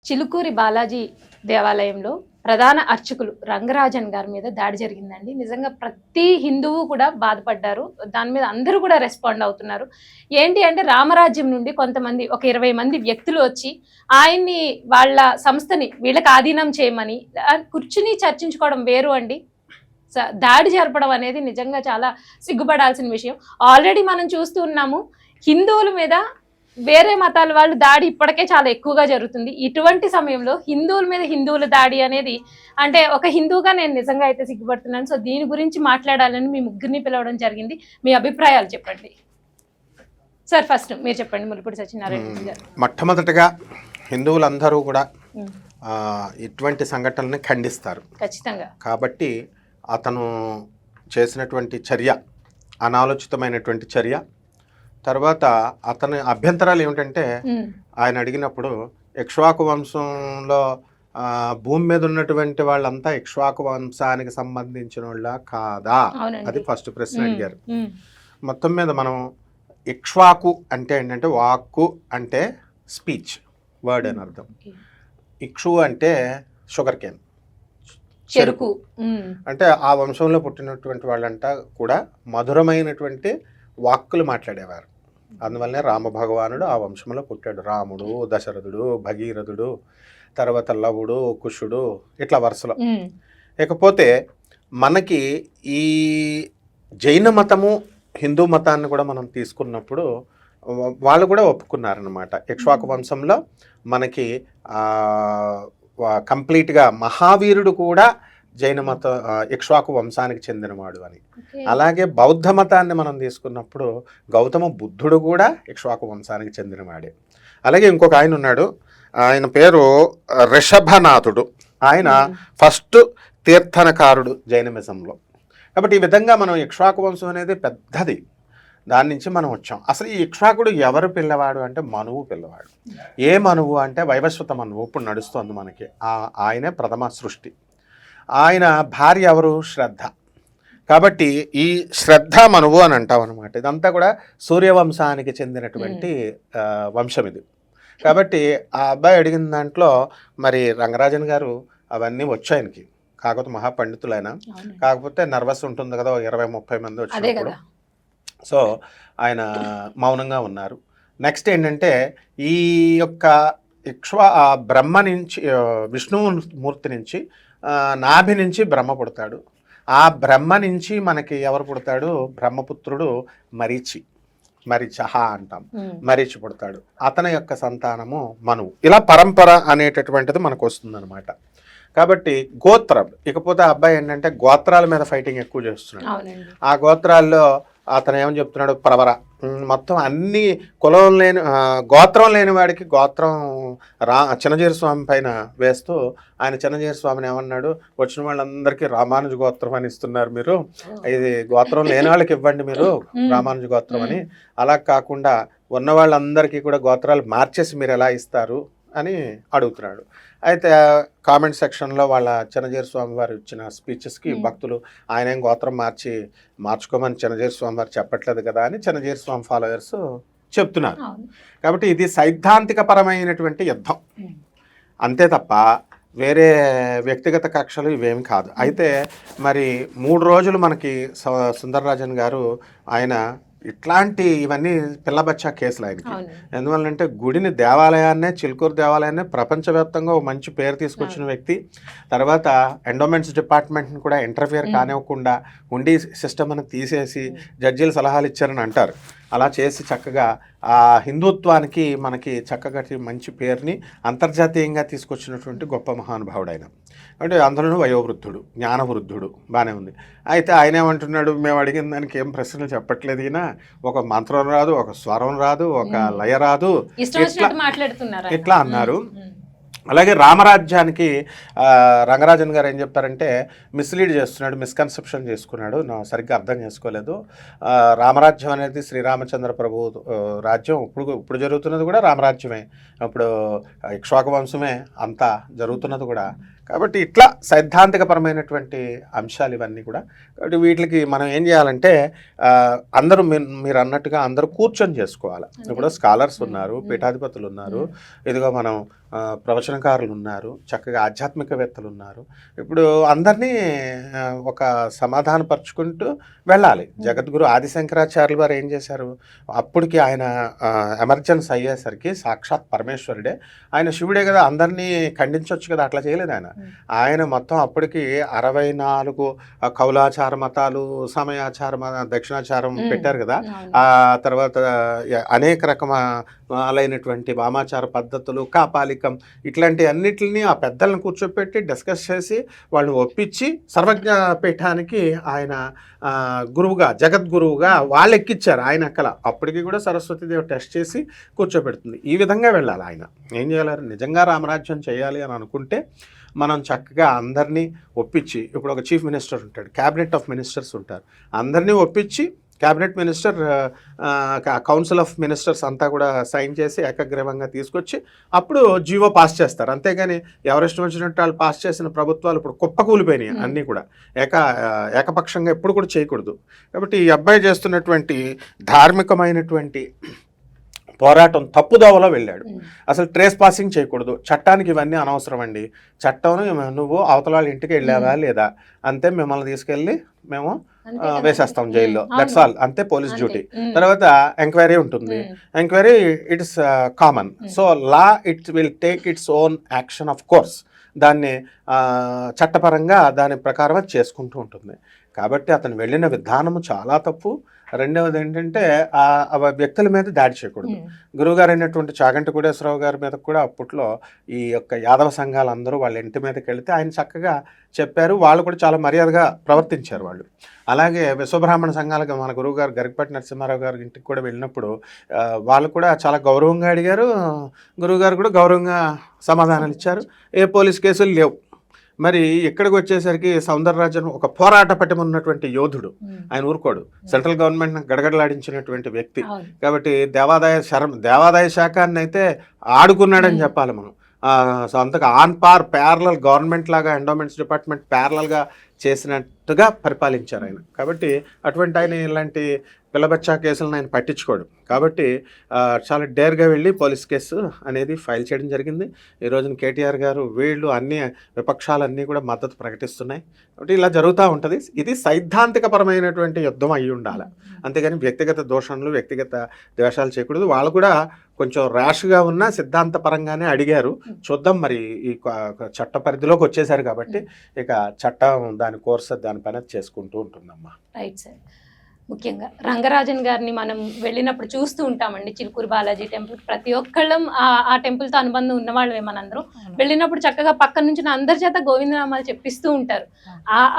చిలుకూరి బాలాజీ దేవాలయంలో ప్రధాన అర్చకులు రంగరాజన్ గారి మీద దాడి జరిగిందండి. నిజంగా ప్రతి హిందువు కూడా బాధపడ్డారు. దాని మీద అందరూ కూడా రెస్పాండ్ అవుతున్నారు. ఏంటి అంటే రామరాజ్యం నుండి కొంతమంది ఒక 20 మంది వ్యక్తులు వచ్చి ఆయన్ని వాళ్ళ సంస్థని వీళ్ళకి ఆధీనం చేయమని కూర్చుని చర్చించుకోవడం వేరు అండి. దాడి జరపడం అనేది నిజంగా చాలా సిగ్గుపడాల్సిన విషయం. ఆల్రెడీ మనం చూస్తూ ఉన్నాము హిందువుల మీద వేరే మతాల వాళ్ళు దాడి ఇప్పటికే చాలా ఎక్కువగా జరుగుతుంది. ఇటువంటి సమయంలో హిందువుల మీద హిందువుల దాడి అనేది అంటే ఒక హిందువుగా నేను నిజంగా అయితే సిగ్గుపడుతున్నాను. సో దీని గురించి మాట్లాడాలని మీ ముగ్గురిని పిలవడం జరిగింది. మీ అభిప్రాయాలు చెప్పండి సార్. ఫస్ట్ మీరు చెప్పండి. ములుపుడి సత్యనారాయణ గారు. మొట్టమొదటిగా హిందువులందరూ కూడా ఇటువంటి సంఘటనల్ని ఖండిస్తారు ఖచ్చితంగా. కాబట్టి అతను చేసినటువంటి చర్య అనాలోచితమైనటువంటి చర్య. తర్వాత అతని అభ్యంతరాలు ఏమిటంటే ఆయన అడిగినప్పుడు ఇక్ష్వాకు వంశంలో భూమి మీద ఉన్నటువంటి వాళ్ళంతా ఇక్ష్వాకు వంశానికి సంబంధించిన వాళ్ళ కాదా, అది ఫస్ట్ ప్రశ్న అడిగారు. మొత్తం మీద మనం ఇక్ష్వాకు అంటే ఏంటంటే వాక్కు అంటే స్పీచ్ వర్డ్ అని అర్థం. ఇక్షు అంటే షుగర్ కేన్, చెరుకు. అంటే ఆ వంశంలో పుట్టినటువంటి వాళ్ళంతా కూడా మధురమైనటువంటి వాక్కులు మాట్లాడేవారు. అందువల్లనే రామభగవానుడు ఆ వంశంలో పుట్టాడు. రాముడు, దశరథుడు, భగీరథుడు, తర్వాత లవుడు, కుషుడు, ఇట్లా వరుసలో. ఇకపోతే మనకి ఈ జైన మతము హిందూ మతాన్ని కూడా మనం తీసుకున్నప్పుడు వాళ్ళు కూడా ఒప్పుకున్నారనమాట. ఇక్ష్వాకు వంశంలో మనకి కంప్లీట్గా మహావీరుడు కూడా జైన మత ఇక్ష్వాకు వంశానికి చెందినవాడు అని. అలాగే బౌద్ధ మతాన్ని మనం తీసుకున్నప్పుడు గౌతమ బుద్ధుడు కూడా ఇక్ష్వాకు వంశానికి చెందినవాడే. అలాగే ఇంకొక ఆయన ఉన్నాడు, ఆయన పేరు రిషభనాథుడు. ఆయన ఫస్ట్ తీర్థనకారుడు జైనమిజంలో. కాబట్టి ఈ విధంగా మనం ఇక్ష్వాకు వంశం అనేది పెద్దది, దాని నుంచి మనం వచ్చాం. అసలు ఈ ఇక్ష్వాకుడు ఎవరు పిల్లవాడు అంటే మనువు పిల్లవాడు. ఏ మనువు అంటే వైవస్వత మనువు ఇప్పుడు నడుస్తుంది మనకి. ఆయనే ప్రథమ సృష్టి. ఆయన భార్య ఎవరు? శ్రద్ధ. కాబట్టి ఈ శ్రద్ధ మనువు అని అంటాం అనమాట. ఇదంతా కూడా సూర్యవంశానికి చెందినటువంటి వంశం ఇది. కాబట్టి ఆ అబ్బాయి అడిగిన దాంట్లో మరి రంగరాజన్ గారు అవన్నీ వచ్చాయనికి, కాకపోతే మహాపండితులైన, కాకపోతే నర్వస్ ఉంటుంది కదా, 20-30 మంది వచ్చినప్పుడు. సో ఆయన మౌనంగా ఉన్నారు. నెక్స్ట్ ఏంటంటే ఈ యొక్క బ్రహ్మ నుంచి విష్ణుమూర్తి నుంచి నాభి నుంచి బ్రహ్మ పుడతాడు. ఆ బ్రహ్మ నుంచి మనకి ఎవరు పుడతాడు? బ్రహ్మపుత్రుడు మరీచహ అంటాం. మరీచి పుడతాడు. అతని యొక్క సంతానము మనువు. ఇలా పరంపర అనేటటువంటిది మనకు వస్తుందన్నమాట. కాబట్టి గోత్రం. ఇకపోతే అబ్బాయి ఏంటంటే గోత్రాల మీద ఫైటింగ్ ఎక్కువ చేస్తున్నాడు. ఆ గోత్రాల్లో అతను ఏమని చెప్తున్నాడు? ప్రవర. మొత్తం అన్ని కులం లేని గోత్రం లేని వాడికి గోత్రం చిన్నజీర స్వామి పైన వేస్తూ ఆయన చిన్నజీర స్వామిని ఏమన్నాడు? వచ్చిన వాళ్ళందరికీ రామానుజ గోత్రం అని ఇస్తున్నారు మీరు, ఇది గోత్రం లేని వాళ్ళకి ఇవ్వండి మీరు రామానుజ గోత్రం అని. అలా కాకుండా ఉన్న వాళ్ళందరికీ కూడా గోత్రాలు మార్చేసి మీరు ఎలా ఇస్తారు అని అడుగుతున్నాడు. అయితే కామెంట్ సెక్షన్లో వాళ్ళ చిన్నజీర స్వామి వారు ఇచ్చిన స్పీచెస్కి భక్తులు ఆయన ఏం గోత్రం మార్చుకోమని చిన్నజీర స్వామి వారు చెప్పట్లేదు కదా అని చిన్నజీర స్వామి ఫాలోవర్స్ చెప్తున్నారు. కాబట్టి ఇది సైద్ధాంతికపరమైనటువంటి యుద్ధం అంతే తప్ప వేరే వ్యక్తిగత కక్షలు ఇవేమి కాదు. అయితే మరి 3 రోజులు మనకి సుందరరాజన్ గారు ఆయన ఇవన్నీ పిల్లబచ్చా కేసులు ఆయనకి. ఎందువల్లంటే గుడిని, దేవాలయాన్నే, చిలుకూరు దేవాలయాన్నే ప్రపంచవ్యాప్తంగా ఒక మంచి పేరు తీసుకొచ్చిన వ్యక్తి. తర్వాత ఎండోమెంట్స్ డిపార్ట్మెంట్ని కూడా ఇంటర్ఫియర్ కానివ్వకుండా ఉండి సిస్టమ్ అని తీసేసి జడ్జీలు సలహాలు ఇచ్చారని అంటారు. అలా చేసి చక్కగా ఆ హిందుత్వానికి మనకి చక్కగా మంచి పేరుని అంతర్జాతీయంగా తీసుకొచ్చినటువంటి గొప్ప మహానుభావుడు ఆయన. అంటే అందులోనూ వయోవృద్ధుడు, జ్ఞానవృద్ధుడు, బాగానే ఉంది. అయితే ఆయన ఏమంటున్నాడు? మేము అడిగిన దానికి ఏం ప్రశ్నలు చెప్పట్లేదు, ఈయన ఒక మంత్రం రాదు, ఒక స్వరం రాదు, ఒక లయ రాదు, ఇట్లా అన్నారు. అలాగే రామరాజ్యానికి రంగరాజన్ గారు ఏం చెప్పారంటే మిస్లీడ్ చేస్తున్నాడు, మిస్కన్సెప్షన్ చేసుకున్నాడు, సరిగ్గా అర్థం చేసుకోలేదు. రామరాజ్యం అనేది శ్రీరామచంద్ర ప్రభు రాజ్యం. ఇప్పుడు జరుగుతున్నది కూడా రామరాజ్యమే, ఇప్పుడు ఇక్ష్వాకు వంశమే అంతా జరుగుతున్నది కూడా. కాబట్టి ఇట్లా సైద్ధాంతికపరమైనటువంటి అంశాలు ఇవన్నీ కూడా. కాబట్టి వీటికి మనం ఏం చేయాలంటే అందరూ మీరు అన్నట్టుగా అందరూ కూర్చొని చేసుకోవాలి. ఇప్పుడు స్కాలర్స్ ఉన్నారు, పీఠాధిపతులు ఉన్నారు, ఇదిగో మనం ప్రవచనకారులు ఉన్నారు, చక్కగా ఆధ్యాత్మికవేత్తలు ఉన్నారు. ఇప్పుడు అందరినీ ఒక సమాధానపరుచుకుంటూ వెళ్ళాలి. జగద్గురు ఆదిశంకరాచార్యులు వారు ఏం చేశారు, అప్పటికి ఆయన ఎమర్జెన్సీ అయ్యేసరికి సాక్షాత్ పరమేశ్వరుడే, ఆయన శివుడే కదా, అందరినీ ఖండించవచ్చు కదా, అట్లా చేయలేదు ఆయన. ఆయన మొత్తం అప్పటికి 64 కౌలాచార మతాలు, సమయాచార దక్షిణాచారం పెట్టారు కదా, ఆ తర్వాత అనేక రకమైనటువంటి వామాచార పద్ధతులు, కాపాలికం, ఇట్లాంటి అన్నిటిని ఆ పెద్దలను కూర్చోపెట్టి డిస్కస్ చేసి వాళ్ళని ఒప్పించి సర్వజ్ఞ పీఠానికి ఆయన గురువుగా, జగద్గురువుగా వాళ్ళు ఎక్కిచ్చారు. ఆయన ఎక్కల, అప్పటికి కూడా సరస్వతీదేవి టెస్ట్ చేసి కూర్చోబెడుతుంది. ఈ విధంగా వెళ్ళాలి. ఆయన ఏం చేయాలి, నిజంగా రామరాజ్యం చేయాలి అని అనుకుంటే మనం చక్కగా అందరినీ ఒప్పించి, ఇప్పుడు ఒక చీఫ్ మినిస్టర్ ఉంటాడు, క్యాబినెట్ ఆఫ్ మినిస్టర్స్ ఉంటారు, అందరినీ ఒప్పించి cabinet minister, council of ministers అంతా కూడా సైన్ చేసి ఏకగ్రీవంగా తీసుకొచ్చి అప్పుడు జీవో పాస్ చేస్తారు. అంతేగాని ఎవరిష్టం వచ్చినట్టు వాళ్ళు పాస్ చేసిన ప్రభుత్వాలు ఇప్పుడు కుప్పకూలిపోయినాయి అన్నీ కూడా. ఏకపక్షంగా ఎప్పుడు కూడా చేయకూడదు. కాబట్టి ఈ అబ్బాయి చేస్తున్నటువంటి ధార్మికమైనటువంటి పోరాటం తప్పుదోవలో వెళ్ళాడు. అసలు ట్రేస్ పాసింగ్ చేయకూడదు, చట్టానికి ఇవన్నీ అనవసరం అండి. చట్టం నువ్వు అవతల వాళ్ళ ఇంటికి వెళ్ళావా లేదా, అంతే, మిమ్మల్ని తీసుకెళ్ళి మేము వేసేస్తాం జైల్లో, దట్స్ ఆల్, అంతే పోలీస్ డ్యూటీ. తర్వాత ఎంక్వైరీ ఉంటుంది, enquiry it's common. So law it will take its own action of course, దాన్ని చట్టపరంగా దాని ప్రకారం అది చేసుకుంటూ ఉంటుంది. కాబట్టి అతను వెళ్ళిన విధానము చాలా తప్పు. రెండవది ఏంటంటే ఆ వ్యక్తుల మీద దాడి చేయకూడదు. గురువుగారు అయినటువంటి చాగంటి కోటేశ్వరరావు గారి మీద కూడా అప్పట్లో ఈ యొక్క యాదవ సంఘాలు అందరూ వాళ్ళ ఇంటి మీదకి వెళితే ఆయన చక్కగా చెప్పారు, వాళ్ళు కూడా చాలా మర్యాదగా ప్రవర్తించారు వాళ్ళు. అలాగే విశ్వబ్రాహ్మణ సంఘాలకు మన గురువుగారు గరికపాటి నరసింహారావు గారి ఇంటికి కూడా వెళ్ళినప్పుడు వాళ్ళు కూడా చాలా గౌరవంగా అడిగారు, గురువుగారు కూడా గౌరవంగా సమాధానాలు ఇచ్చారు. ఏ పోలీస్ కేసులు లేవు. మరి ఇక్కడికి వచ్చేసరికి సౌందరరాజన్ ఒక పోరాట పటిమున్నటువంటి యోధుడు, ఆయన ఊరుకోడు, సెంట్రల్ గవర్నమెంట్ గడగడలాడించినటువంటి వ్యక్తి. కాబట్టి దేవాదాయ శాఖాన్ని అయితే ఆడుకున్నాడని చెప్పాలి మనం. సో అంతగా ఆన్ పార్ ప్యారలల్ గవర్నమెంట్ లాగా ఎండోమెంట్స్ డిపార్ట్మెంట్ ప్యారలల్గా చేసినట్టుగా పరిపాలించారు ఆయన. కాబట్టి అటువంటి ఆయన ఇలాంటి పిల్లబచ్చా కేసులను ఆయన పట్టించుకోడు. కాబట్టి చాలా డేర్గా వెళ్ళి పోలీస్ కేసు అనేది ఫైల్ చేయడం జరిగింది. ఈ రోజున కేటీఆర్ గారు వీళ్ళు అన్ని విపక్షాలన్నీ కూడా మద్దతు ప్రకటిస్తున్నాయి. కాబట్టి ఇలా జరుగుతూ ఉంటుంది. ఇది సైద్ధాంతికపరమైనటువంటి యుద్ధం అయి ఉండాలి, అంతేగాని వ్యక్తిగత దోషణలు, వ్యక్తిగత ద్వేషాలు చేయకూడదు. వాళ్ళు కూడా కొంచెం ర్యాష్గా ఉన్న సిద్ధాంతపరంగానే అడిగారు. చూద్దాం, మరి ఈ చట్ట పరిధిలోకి వచ్చేసారు కాబట్టి ఇక చట్టం దాని కోర్సు దాని పని చేసుకుంటూ ఉంటుందమ్మా. Right sir. ముఖ్యంగా రంగరాజన్ గారిని మనం వెళ్ళినప్పుడు చూస్తూ ఉంటామండి, చిలుకూరు బాలాజీ టెంపుల్. ప్రతి ఒక్కళ్ళం ఆ టెంపుల్తో అనుబంధం ఉన్నవాళ్ళమే మనందరం. వెళ్ళినప్పుడు చక్కగా పక్కన నుంచి అందరి చేత గోవిందనామాలు చెప్పిస్తూ ఉంటారు.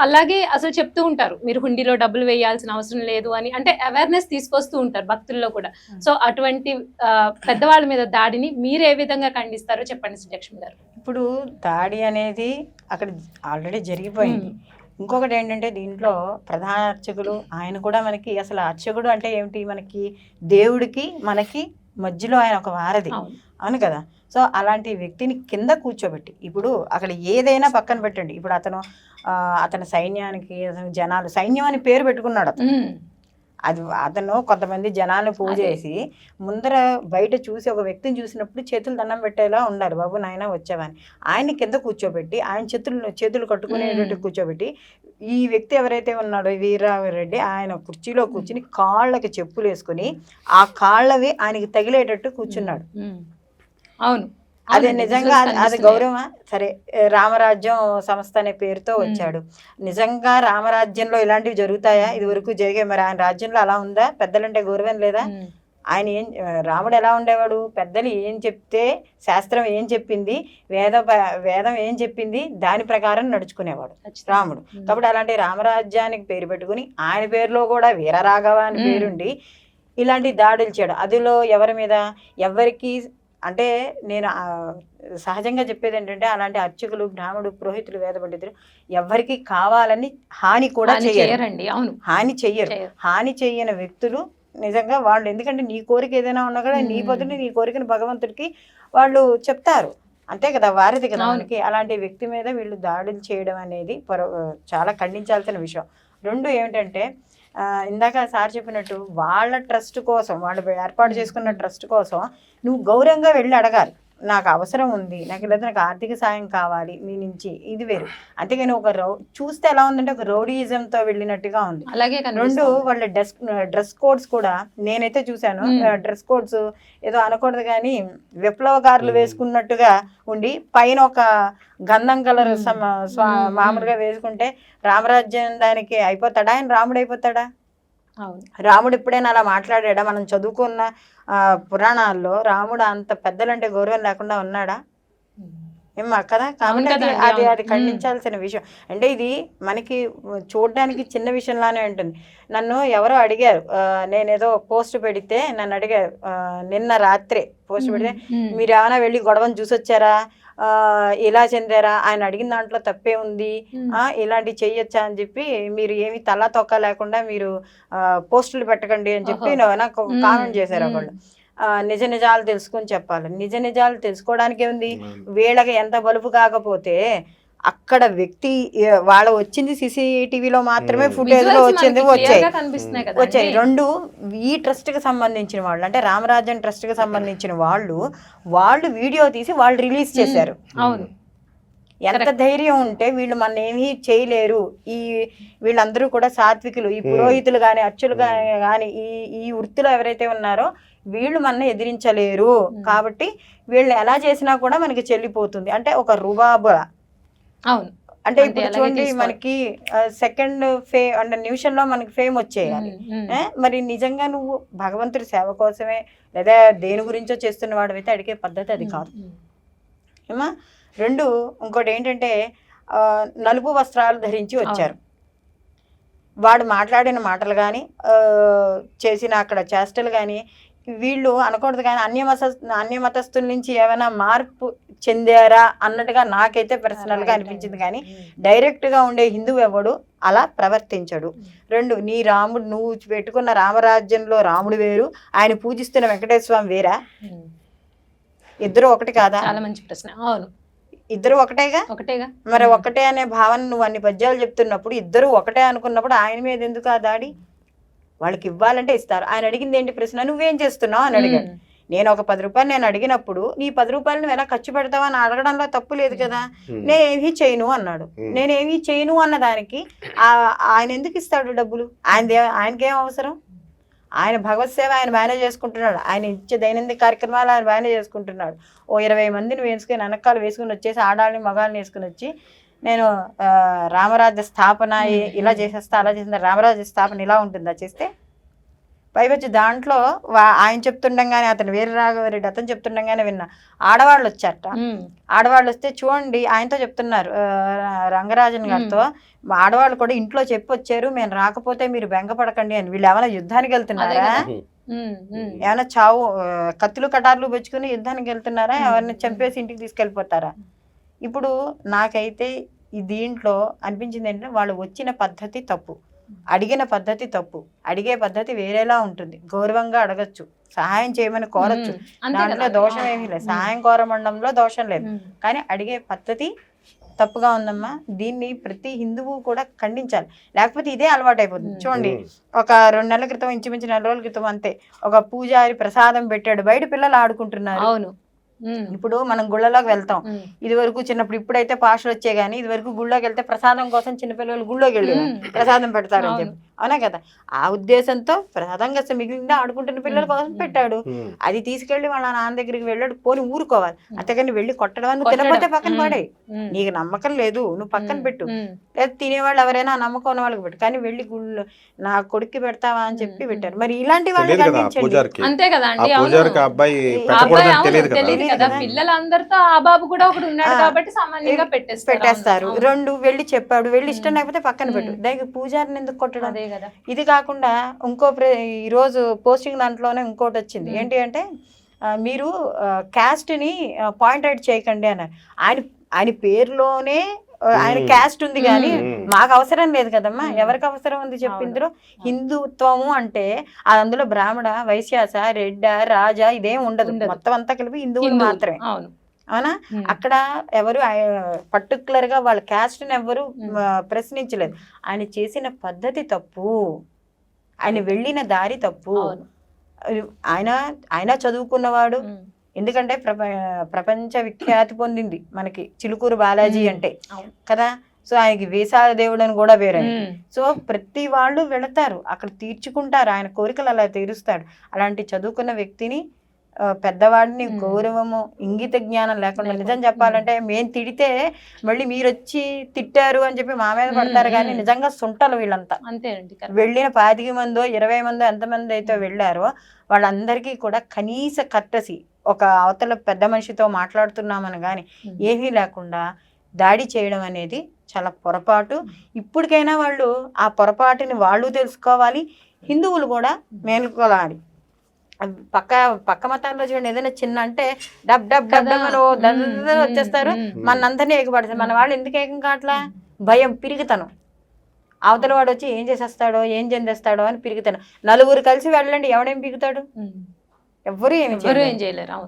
అలాగే అసలు చెప్తూ ఉంటారు, మీరు హుండీలో డబ్బులు వేయాల్సిన అవసరం లేదు అని, అంటే అవేర్నెస్ తీసుకొస్తూ ఉంటారు భక్తుల్లో కూడా. సో అటువంటి పెద్దవాళ్ళ మీద దాడిని మీరు ఏ విధంగా ఖండిస్తారో చెప్పండి సుజలక్ష్మి గారు. ఇప్పుడు దాడి అనేది అక్కడ ఆల్రెడీ జరిగిపోయింది. ఇంకొకటి ఏంటంటే దీంట్లో ప్రధాన అర్చకులు ఆయన కూడా మనకి అసలు అర్చకుడు అంటే ఏమిటి, మనకి దేవుడికి మనకి మధ్యలో ఆయన ఒక వారధి, అవును కదా. సో అలాంటి వ్యక్తిని కింద కూర్చోబెట్టి, ఇప్పుడు అక్కడ ఏదైనా పక్కన పెట్టండి, ఇప్పుడు అతను సైన్యానికి జనాలు సైన్యం అని పేరు పెట్టుకున్నాడు. అతను కొంతమంది జనాలను పూజేసి ముందర బయట చూసి ఒక వ్యక్తిని చూసినప్పుడు చేతులు దండం పెట్టేలా ఉండాలి, బాబు నాయన వచ్చావని. ఆయన్ని కింద కూర్చోబెట్టి ఆయన చేతులు కట్టుకునేటట్టు కూర్చోబెట్టి, ఈ వ్యక్తి ఎవరైతే ఉన్నాడో వీరరామిరెడ్డి, ఆయన కుర్చీలో కూర్చుని కాళ్ళకి చెప్పులు వేసుకుని ఆ కాళ్ళవి ఆయనకి తగిలేటట్టు కూర్చున్నాడు. అవును, అది నిజంగా అది గౌరవమా? సరే, రామరాజ్యం సంస్థ అనే పేరుతో వచ్చాడు. నిజంగా రామరాజ్యంలో ఇలాంటివి జరుగుతాయా? ఇది వరకు జరిగే, మరి ఆయన రాజ్యంలో అలా ఉందా? పెద్దలంటే గౌరవం లేదా? ఆయన రాముడు ఎలా ఉండేవాడు? పెద్దలు ఏం చెప్తే, శాస్త్రం ఏం చెప్పింది, వేదం ఏం చెప్పింది, దాని ప్రకారం నడుచుకునేవాడు రాముడు. కాబట్టి అలాంటి రామరాజ్యానికి పేరు పెట్టుకుని ఆయన పేరులో కూడా వీరరాఘవ అని పేరుండి ఇలాంటి దాడులు చేయడం, అదిలో ఎవరి మీద, ఎవరికి అంటే నేను సహజంగా చెప్పేది ఏంటంటే, అలాంటి అర్చకులు, బ్రాహ్మణుడు, పురోహితులు, వేద పండితులు ఎవరికి కావాలని హాని కూడా చేయరండి. అవును, హాని చెయ్యరు. హాని చెయ్యని వ్యక్తులు నిజంగా వాళ్ళు, ఎందుకంటే నీ కోరిక ఏదైనా ఉన్నా కూడా నీ పొద్దున నీ కోరికను భగవంతుడికి వాళ్ళు చెప్తారు. అంతే కదా, వారిది కదా అవును. మనకి. అలాంటి వ్యక్తి మీద వీళ్ళు దాడులు చేయడం అనేది చాలా ఖండించాల్సిన విషయం. రెండు ఏమిటంటే ఇందాక సార్ చెప్పినట్టు వాళ్ళ ట్రస్ట్ కోసం, వాళ్ళు ఏర్పాటు చేసుకున్న ట్రస్ట్ కోసం నువ్వు గౌరవంగా వెళ్ళి అడగాలి. నాకు అవసరం ఉంది, లేదా నాకు ఆర్థిక సాయం కావాలి మీ నుంచి, ఇది వేరు. అంతేగాని ఒక చూస్తే ఎలా ఉందంటే ఒక రౌడీయిజంతో వెళ్ళినట్టుగా ఉంది. అలాగే రెండు కనిపిస్తుంది. వాళ్ళ డ్రెస్ కోడ్స్ కూడా నేనైతే చూశాను. డ్రెస్ కోడ్స్ ఏదో అనకూడదు కానీ విప్లవకారులు వేసుకున్నట్టుగా ఉండి పైన ఒక గంధం కలర్ మామూలుగా వేసుకుంటే రామరాజ్యం దానికి అయిపోతాడా? ఆయన రాముడు అయిపోతాడా? అవును. రాముడు ఎప్పుడైనా అలా మాట్లాడాడా? మనం చదువుకున్న పురాణాల్లో రాముడు అంత పెద్దలంటే గౌరవం లేకుండా ఉన్నాడా? ఏమా కదా. కాబట్టి అది ఖండించాల్సిన విషయం. అంటే ఇది మనకి చూడడానికి చిన్న విషయంలానే ఉంటుంది. నన్ను ఎవరో అడిగారు, నేనేదో పోస్ట్ పెడితే నన్ను అడిగారు నిన్న రాత్రే పోస్ట్ పెడితే, మీరు ఏమైనా వెళ్ళి గొడవను చూసొచ్చారా, ఇలా చెందారా, ఆయన అడిగిన దాంట్లో తప్పే ఉంది, ఇలాంటివి చెయ్యొచ్చా అని చెప్పి, మీరు ఏమి తలా తొక్క లేకుండా మీరు పోస్టులు పెట్టకండి అని చెప్పి నాకు కామెంట్ చేశారు ఒకళ్ళు. నిజ నిజాలు తెలుసుకొని చెప్పాలి. నిజ నిజాలు తెలుసుకోవడానికి ఉంది. వీళ్ళకి ఎంత బలుపు కాకపోతే అక్కడ వ్యక్తి వాళ్ళ వచ్చింది CCTVలో మాత్రమే ఫుటేజ్ లో వచ్చాయి. రెండు ఈ ట్రస్ట్ కి సంబంధించిన వాళ్ళు, అంటే రామరాజ్యం ట్రస్ట్ కి సంబంధించిన వాళ్ళు వీడియో తీసి వాళ్ళు రిలీజ్ చేశారు. అవును. ఎంత ధైర్యం ఉంటే వీళ్ళు మన ఏమీ చేయలేరు. వీళ్ళందరూ కూడా సాత్వికులు, ఈ పురోహితులు గాని అర్చులు గాని ఈ వృత్తిలో ఎవరైతే ఉన్నారో వీళ్ళు మన ఎదిరించలేరు. కాబట్టి వీళ్ళు ఎలా చేసినా కూడా మనకి చెల్లిపోతుంది. అంటే ఒక రుబాబు. అవును. అంటే ఇప్పుడు చూడండి, మనకి సెకండ్ అంటే నిమిషంలో మనకి ఫేమ్ వచ్చేయాలి. మరి నిజంగా నువ్వు భగవంతుడి సేవ కోసమే లేదా దేని గురించో చేస్తున్న వాడు అయితే అడిగే పద్ధతి అది కాదు. ఏమా. రెండు ఇంకోటి ఏంటంటే నలుపు వస్త్రాలు ధరించి వచ్చారు. వాడు మాట్లాడిన మాటలు కానీ చేసిన అక్కడ చేష్టలు కానీ వీళ్ళు అనకూడదు కానీ అన్యమతస్థుల నుంచి ఏమైనా మార్పు చెందారా అన్నట్టుగా నాకైతే పర్సనల్గా అనిపించింది. కానీ డైరెక్ట్గా ఉండే హిందువు ఎవడు అలా ప్రవర్తించడు. రెండు, నీ రాముడు, నువ్వు పెట్టుకున్న రామరాజ్యంలో రాముడు వేరు, ఆయన పూజిస్తున్న వెంకటేశ్వర స్వామి వేరా? ఇద్దరు ఒకటి కాదా? చాలా మంచి ప్రశ్న. అవును, ఇద్దరు ఒకటేగా. మరి ఒకటే అనే భావన నువ్వు అన్ని పద్యాలు చెప్తున్నప్పుడు ఇద్దరు ఒకటే అనుకున్నప్పుడు ఆయన మీద ఎందుకు ఆ దాడి? వాళ్ళకి ఇవ్వాలంటే ఇస్తారు. ఆయన అడిగింది ఏంటి ప్రశ్న? నువ్వేం చేస్తున్నావు అని అడిగాడు. నేను ఒక 10 రూపాయలు నేను అడిగినప్పుడు నీ 10 రూపాయలు నువ్వు ఎలా ఖర్చు పెడతావు అని అడగడంలో తప్పు లేదు కదా. నేనేమీ చేయను అన్నాడు. నేనేమీ చేయను అన్న దానికి ఆయన ఎందుకు ఇస్తాడు డబ్బులు? ఆయనకేం అవసరం? ఆయన భగవత్ సేవ ఆయన మేనేజ్ చేసుకుంటున్నాడు. ఆయన ఇచ్చే దైనందిక కార్యక్రమాలు ఆయన మేనేజ్ చేసుకుంటున్నాడు. ఓ 20 మందిని వేసుకుని వెనకాల వేసుకుని వచ్చేసి ఆడాళ్ళని మగాళ్ళని వేసుకుని వచ్చి నేను రామరాజ్య స్థాపన ఇలా చేసేస్తా అలా చేస్తా, రామరాజ్య స్థాపన ఇలా ఉంటుందా చేస్తే? పైవచ్చి దాంట్లో ఆయన చెప్తుండగానే, అతను వీర రాఘవరెడ్డి అతను చెప్తుండగానే విన్నా. ఆడవాళ్ళు వచ్చారట. ఆడవాళ్ళు వస్తే చూడండి ఆయనతో చెప్తున్నారు, రంగరాజన్ గారితో, ఆడవాళ్ళు కూడా ఇంట్లో చెప్పి వచ్చారు, మేము రాకపోతే మీరు బెంగపడకండి అని. వీళ్ళు ఏమైనా యుద్ధానికి వెళ్తున్నారా? ఏమైనా చావు కత్తులు కటార్లు పెంచుకుని యుద్ధానికి వెళ్తున్నారా? ఎవరిని చంపేసి ఇంటికి తీసుకెళ్ళిపోతారా? ఇప్పుడు నాకైతే దీంట్లో అనిపించింది ఏంటంటే వాళ్ళు వచ్చిన పద్ధతి తప్పు, అడిగిన పద్ధతి తప్పు. అడిగే పద్ధతి వేరేలా ఉంటుంది. గౌరవంగా అడగచ్చు, సహాయం చేయమని కోరచ్చు, దాంట్లో దోషం ఏమీ లేదు. సహాయం కోరమండంలో దోషం లేదు. కానీ అడిగే పద్ధతి తప్పుగా ఉందమ్మా. దీన్ని ప్రతి హిందువు కూడా ఖండించాలి. లేకపోతే ఇదే అలవాటు అయిపోతుంది. చూడండి, ఒక 2 నెలల క్రితం, ఇంచుమించు 4 రోజుల క్రితం అంతే, ఒక పూజారి ప్రసాదం పెట్టాడు, బయట పిల్లలు ఆడుకుంటున్నారు. అవును. ఇప్పుడు మనం గుళ్ళలోకి వెళ్తాం. ఇది వరకు చిన్నప్పుడు, ఇప్పుడైతే పాషలు వచ్చాయి కానీ ఇది వరకు గుళ్ళోకి వెళ్తే ప్రసాదం కోసం చిన్నపిల్లలు గుళ్ళోకి వెళ్ళి ప్రసాదం పెడతారు అని చెప్పి, అవునా కదా? ఆ ఉద్దేశంతో ప్రసాదంగా మిగిలిందా ఆడుకుంటున్న పిల్లల కోసం పెట్టాడు. అది తీసుకెళ్లి వాళ్ళ నాన్న దగ్గరికి వెళ్ళాడు, పోని ఊరుకోవాలి. అంతేగాని వెళ్ళి కొట్టడం, నువ్వు తినకపోతే పక్కన పడే, నీకు నమ్మకం లేదు నువ్వు పక్కన పెట్టు, లేదా తినేవాళ్ళు ఎవరైనా నమ్మకం ఉన్న వాళ్ళకి పెట్టు, కానీ వెళ్ళి గుళ్ళు నా కొడుక్కి పెడతావా అని చెప్పి పెట్టారు. మరి ఇలాంటి వాళ్ళు అంతే కదా అండి. పిల్లలందరితో ఆ బాబు కూడా ఒకటి ఉన్నాడు కాబట్టి సామాన్యంగా పెట్టేస్తారు. 2 వెళ్ళి చెప్పాడు, వెళ్ళి ఇష్టం లేకపోతే పక్కన పెట్టు, దానికి పూజారిని ఎందుకు కొట్టడం? ఇది కాకుండా ఇంకో ఈరోజు పోస్టింగ్ దాంట్లోనే ఇంకోటి వచ్చింది. ఏంటి అంటే మీరు క్యాస్ట్ ని పాయింట్ అవుట్ చేయకండి అన్నారు. ఆయన పేరులోనే ఆయన క్యాస్ట్ ఉంది కానీ మాకు అవసరం లేదు కదమ్మా. ఎవరికి అవసరం ఉంది చెప్పిందరో? హిందుత్వము అంటే అందులో బ్రాహ్మణ, వైశ్యాస, రెడ్డ, రాజా ఇదేం ఉండదు. మొత్తం అంతా కలిపి హిందువులు మాత్రమే. అవునా? అక్కడ ఎవరు పర్టికులర్ గా వాళ్ళ క్యాస్ట్ ని ఎవరు ప్రశ్నించలేదు. ఆయన చేసిన పద్ధతి తప్పు, ఆయన వెళ్ళిన దారి తప్పు. ఆయన ఆయన చదువుకున్నవాడు, ఎందుకంటే ప్రపంచ విఖ్యాతి పొందింది మనకి చిలుకూరు బాలాజీ అంటే కదా. సో ఆయనకి వేసాల దేవుడు అని కూడా వేరే. సో ప్రతి వాళ్ళు వెళతారు అక్కడ, తీర్చుకుంటారు, ఆయన కోరికలు అలా తీరుస్తాడు. అలాంటి చదువుకున్న వ్యక్తిని పెద్దవాడిని గౌరవము ఇంగిత జ్ఞానం లేకుండా, నిజం చెప్పాలంటే మేము తిడితే మళ్ళీ మీరు వచ్చి తిట్టారు అని చెప్పి మా మీద పడతారు, కానీ నిజంగా సుంటలు వీళ్ళంతా. వెళ్ళిన 25 మందో 20 మందో ఎంతమంది అయితే వెళ్ళారో వాళ్ళందరికీ కూడా కనీస కర్టసి, ఒక అవతల పెద్ద మనిషితో మాట్లాడుతున్నామని కానీ ఏమీ లేకుండా దాడి చేయడం అనేది చాలా పొరపాటు. ఇప్పటికైనా వాళ్ళు ఆ పొరపాటుని వాళ్ళు తెలుసుకోవాలి, హిందువులు కూడా మేలుకోవాలి. పక్క మతాల్లో చూడండి, ఏదైనా చిన్న అంటే డబ్ డబ్ డబ్ వచ్చేస్తారు, మనందరినీ ఎగబడతారు. మన వాళ్ళు ఎందుకు ఏకం కావట్లా? భయం, పిరిగితనం. అవతల వాడు వచ్చి ఏం చేసేస్తాడో ఏం చెందేస్తాడో అని పిరిగితనం. నలుగురు కలిసి వెళ్ళండి, ఎవడేం పిగుతాడు? ఎవ్వరూ ఏం చేయలేరు.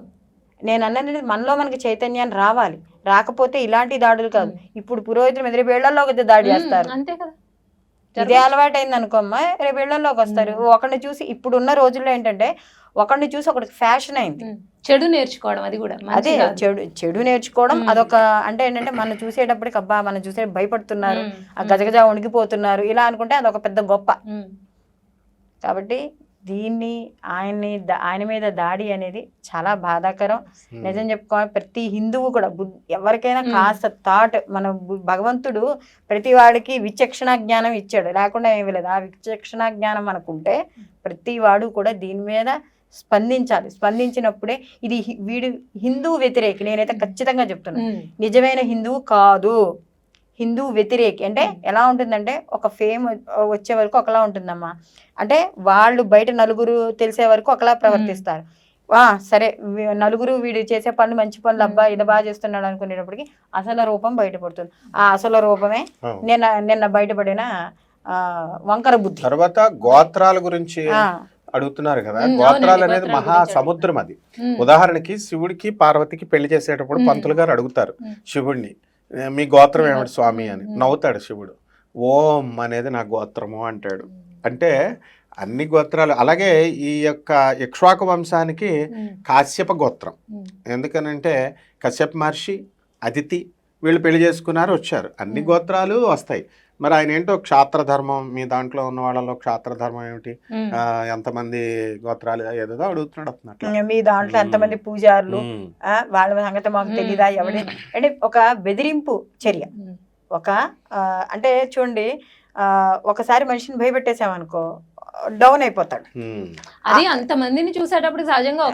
నేను అన్నది మనలో మనకి చైతన్యాన్ని రావాలి. రాకపోతే ఇలాంటి దాడులు కాదు, ఇప్పుడు పురోహితులు మీద రేపేళ్లలోకి దాడి చేస్తారు. ఇదే అలవాటు అయింది అనుకోమ్మా, రేపేళ్లలోకి వస్తారు. ఒకరిని చూసి, ఇప్పుడున్న రోజుల్లో ఏంటంటే ఒకరిని చూసి ఒకరికి ఫ్యాషన్ అయింది, చెడు నేర్చుకోవడం. అది కూడా అదే చెడు నేర్చుకోవడం. అదొక అంటే ఏంటంటే మనం చూసేటప్పటికి అబ్బా మనం చూసే భయపడుతున్నారు, ఆ గజగజ వణికిపోతున్నారు ఇలా అనుకుంటే అదొక పెద్ద గొప్ప. కాబట్టి దీన్ని ఆయన మీద దాడి అనేది చాలా బాధాకరం. నిజం చెప్పుకోవాలి, ప్రతి హిందువు కూడా ఎవరికైనా కాస్త థాట్, మన భగవంతుడు ప్రతి వాడికి విచక్షణ జ్ఞానం ఇచ్చాడు, లేకుండా ఏమీ లేదు. ఆ విచక్షణ జ్ఞానం మనకుంటే ప్రతి వాడు కూడా దీని మీద స్పందించాలి. స్పందించినప్పుడే ఇది వీడు హిందువు వ్యతిరేకి, నేనైతే ఖచ్చితంగా చెప్తున్నాను, నిజమైన హిందువు కాదు, హిందువు వ్యతిరేకి. అంటే ఎలా ఉంటుందంటే ఒక ఫేమ్ వచ్చే వరకు ఒకలా ఉంటుందమ్మా, అంటే వాళ్ళు బయట నలుగురు తెలిసే వరకు ఒకలా ప్రవర్తిస్తారు. సరే నలుగురు వీడు చేసే పనులు మంచి పనులు, అబ్బా ఇది బాగా చేస్తున్నాడు అనుకునేటప్పటికి అసలు రూపం బయటపడుతుంది. ఆ అసలు రూపమే నిన్న బయటపడిన వంకర బుద్ధి. తర్వాత గోత్రాల గురించి అడుగుతున్నారు కదా, గోత్రాలు అనేది మహా సముద్రం. అది ఉదాహరణకి శివుడికి పార్వతికి పెళ్లి చేసేటప్పుడు పంతులు గారు అడుగుతారు శివుడిని, మీ గోత్రం ఏమిటి స్వామి అని. నవ్వుతాడు శివుడు, ఓం అనేది నా గోత్రము అంటాడు. అంటే అన్ని గోత్రాలు. అలాగే ఈ యొక్క ఇక్ష్వాకు వంశానికి కాశ్యప గోత్రం, ఎందుకనంటే కశ్యప మహర్షి, అదితి వీళ్ళు పెళ్లి చేసుకున్నారు, వచ్చారు. అన్ని గోత్రాలు వస్తాయి. మరి ఆయన ఏంటో క్షాత్ర ధర్మం, మీ దాంట్లో ఉన్న వాళ్ళలో క్షాత్ర ధర్మం ఏమిటి, ఎంతమంది గోత్రాలు ఏదో అడుగుతున్నాడు అన్నట్లు. మీ దాంట్లో ఎంతమంది పూజారులు, వాళ్ళ సంగతి మాకు తెలీదా? ఎవరి అంటే ఒక బెదిరింపు చర్య. ఒక అంటే చూడండి, ఒకసారి మనిషిని భయపెట్టేసామనుకో డౌన్ అయిపోతాడు. అది అంతమందిని చూసేటప్పుడు సహజంగా